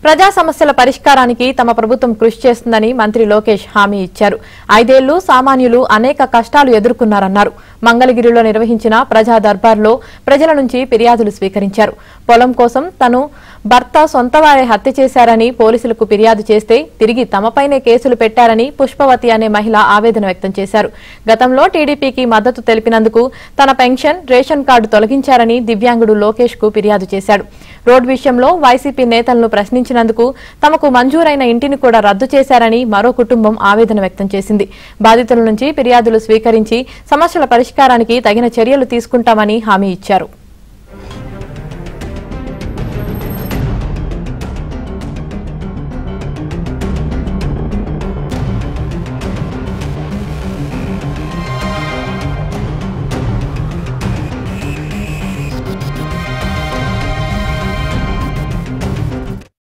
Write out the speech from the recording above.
ప్రజా సమస్యల పరిష్కారానికి తమ ప్రభుత్వం కృషి చేస్తుందని మంత్రి లోకేష్ హామీ ఇచ్చారు. 5 ఏళ్లు సామాన్యులు అనేక కష్టాలు ఎదుర్కొన్నారన్నారు. మంగళగిరిలో నిర్వహించిన ప్రజా దర్బార్లో ప్రజల నుంచి ఫిర్యాదులు స్వీకరించారు. పొలం కోసం తను భర్త సొంతవారే హత్య చేశారని పోలీసులకు ఫిర్యాదు చేస్తే తిరిగి తమపైనే కేసులు పెట్టారని పుష్పవతి అనే మహిళ ఆవేదన వ్యక్తం చేశారు. గతంలో టీడీపీకి మద్దతు తెలిపినందుకు తన పెన్షన్, రేషన్ కార్డు తొలగించారని దివ్యాంగుడు లోకేష్ కు ఫిర్యాదు చేశాడు. రోడ్ విషయంలో వైసీపీ నేతలను ప్రశ్నించినందుకు తమకు మంజూరైన ఇంటిని కూడా రద్దు చేశారని మరో కుటుంబం ఆవేదన వ్యక్తం చేసింది. బాధితుల నుంచి ఫిర్యాదులు స్వీకరించి సమస్యల పరిష్కారానికి తగిన చర్యలు తీసుకుంటామని హామీ ఇచ్చారు.